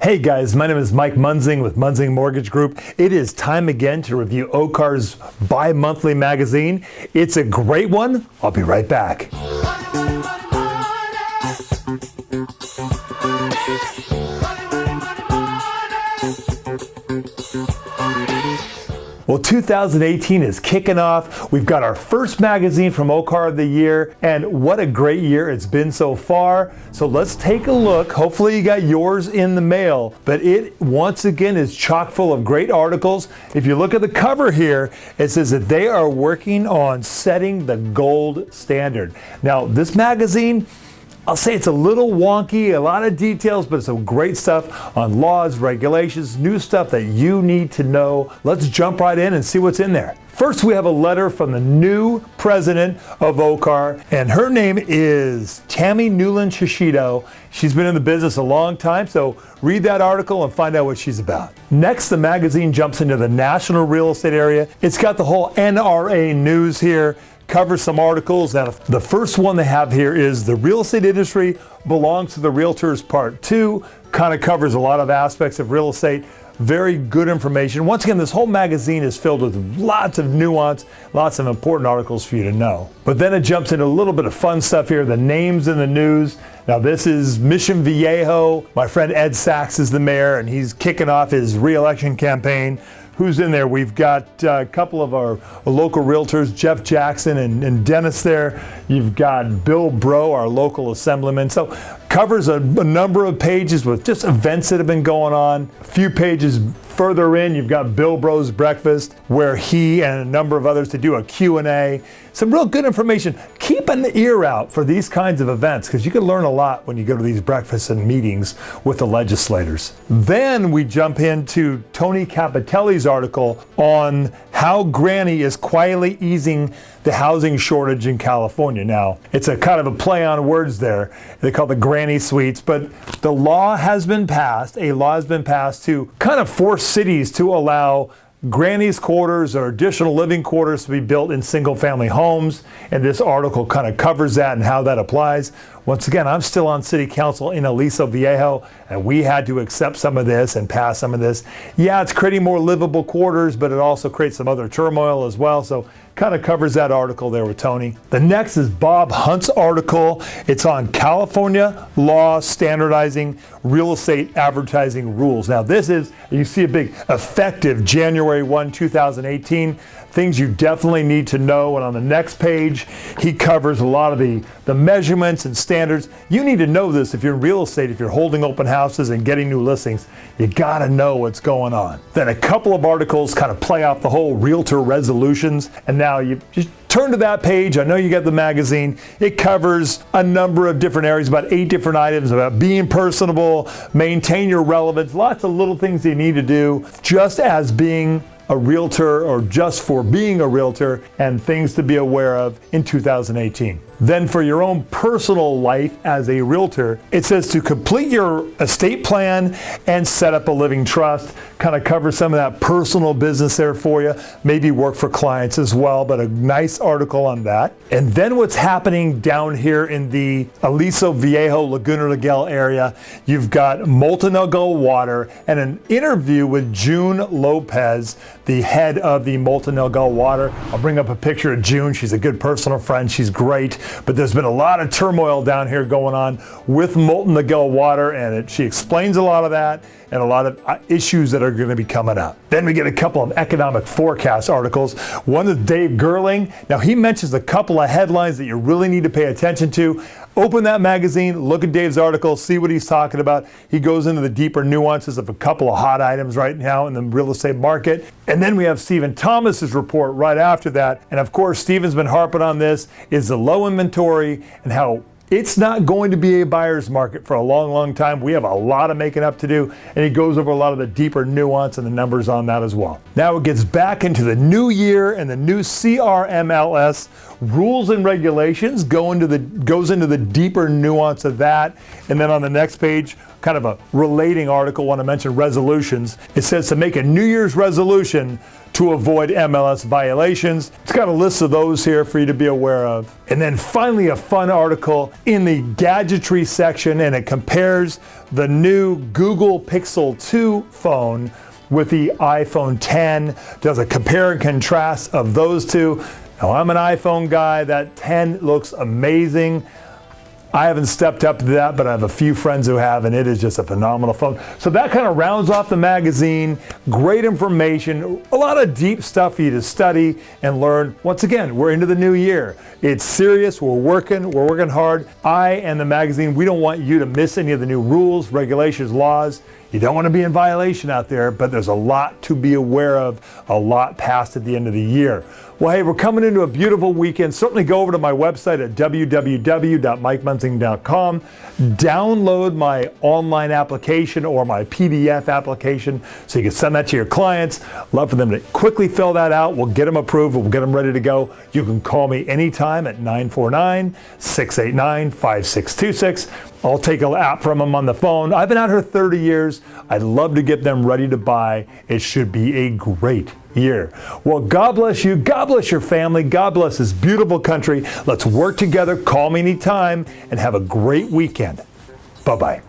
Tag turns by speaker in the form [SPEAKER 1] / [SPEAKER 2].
[SPEAKER 1] Hey guys, my name is Mike Munzing with Munzing Mortgage Group. It is time again to review OCAR's bi-monthly magazine. It's a great one. I'll be right back. Well, 2018 is kicking off. We've got our first magazine from OCAR of the year, and what a great year it's been so far. So let's take a look. Hopefully you got yours in the mail, but it once again is chock full of great articles. If you look at the cover here, it says that they are working on setting the gold standard. Now, this magazine, I'll say it's a little wonky, a lot of details, but it's some great stuff on laws, regulations, new stuff that you need to know. Let's jump right in and see what's in there. First, we have a letter from the new president of OCAR, and her name is Tammy Newland Shishido. She's been in the business a long time, so read that article and find out what she's about. Next, the magazine jumps into the national real estate area. It's got the whole NRA news here. Covers some articles. Now, the first one they have here is the real estate industry belongs to the realtors part 2. Kind of covers a lot of aspects of real estate. Very good information. Once again, this whole magazine is filled with lots of nuance, lots of important articles for you to know. But then it jumps into a little bit of fun stuff here, the names in the news. Now this is Mission Viejo. My friend Ed Sachs is the mayor, and he's kicking off his re-election campaign. Who's in there? We've got a couple of our local realtors, Jeff Jackson and Dennis there. You've got Bill Bro, our local assemblyman. So covers a number of pages with just events that have been going on. A few pages further in, you've got Bill Bro's breakfast, where he and a number of others to do a Q&A. Some real good information. Keep an ear out for these kinds of events, because you can learn a lot when you go to these breakfasts and meetings with the legislators. Then we jump into Tony Capitelli's article on how Granny is quietly easing the housing shortage in California. Now, it's a kind of a play on words there. They call it the Granny Suites, but the law has been passed, to kind of force cities to allow granny's quarters or additional living quarters to be built in single family homes, and this article kind of covers that and how that applies. Once again, I'm still on city council in Aliso Viejo, and we had to accept some of this and pass some of this. Yeah, it's creating more livable quarters, but it also creates some other turmoil as well. So kind of covers that article there with Tony. The next is Bob Hunt's article. It's on California law standardizing real estate advertising rules. Now this is, you see a big effective January 1, 2018. Things you definitely need to know. And on the next page, he covers a lot of the measurements and standards. You need to know this if you're in real estate, if you're holding open houses and getting new listings. You gotta know what's going on. Then a couple of articles kind of play off the whole Realtor Resolutions. And now you just turn to that page. I know you got the magazine. It covers a number of different areas, about 8 different items about being personable, maintain your relevance, lots of little things you need to do just as being a realtor or just for being a realtor, and things to be aware of in 2018. Then for your own personal life as a realtor, it says to complete your estate plan and set up a living trust. Kind of covers some of that personal business there for you. Maybe work for clients as well, but a nice article on that. And then what's happening down here in the Aliso Viejo, Laguna Niguel area, you've got Molten water and an interview with June Lopez, the head of the Molten water. I'll bring up a picture of June. She's a good personal friend. She's great. But there's been a lot of turmoil down here going on with Molten water, and she explains a lot of that and a lot of issues that are going to be coming up. Then we get a couple of economic forecast articles. One is Dave Gerling. Now he mentions a couple of headlines that you really need to pay attention to. Open that magazine, look at Dave's article, see what he's talking about. He goes into the deeper nuances of a couple of hot items right now in the real estate market. And then we have Stephen Thomas's report right after that. And of course, Stephen's been harping on this, is the low inventory and how it's not going to be a buyer's market for a long, long time. We have a lot of making up to do, and he goes over a lot of the deeper nuance and the numbers on that as well. Now it gets back into the new year and the new CRMLS rules and regulations, goes into the deeper nuance of that. And then on the next page, kind of a relating article when I mentioned resolutions. It says to make a New Year's resolution to avoid MLS violations. It's got a list of those here for you to be aware of. And then finally, a fun article in the gadgetry section, and it compares the new Google Pixel 2 phone with the iPhone 10, does a compare and contrast of those two. Now, I'm an iPhone guy. That 10 looks amazing. I haven't stepped up to that, but I have a few friends who have, and it is just a phenomenal phone. So that kind of rounds off the magazine. Great information, a lot of deep stuff for you to study and learn. Once again, we're into the new year. It's serious, we're working hard. I and the magazine, we don't want you to miss any of the new rules, regulations, laws. You don't want to be in violation out there, but there's a lot to be aware of, a lot passed at the end of the year. Well, hey, we're coming into a beautiful weekend. Certainly go over to my website at www.mikemunzing.com. Download my online application or my PDF application so you can send that to your clients. Love for them to quickly fill that out. We'll get them approved. We'll get them ready to go. You can call me anytime at 949-689-5626. I'll take an app from them on the phone. I've been out here 30 years. I'd love to get them ready to buy. It should be a great year. Well, God bless you. God bless your family. God bless this beautiful country. Let's work together. Call me anytime and have a great weekend. Bye-bye.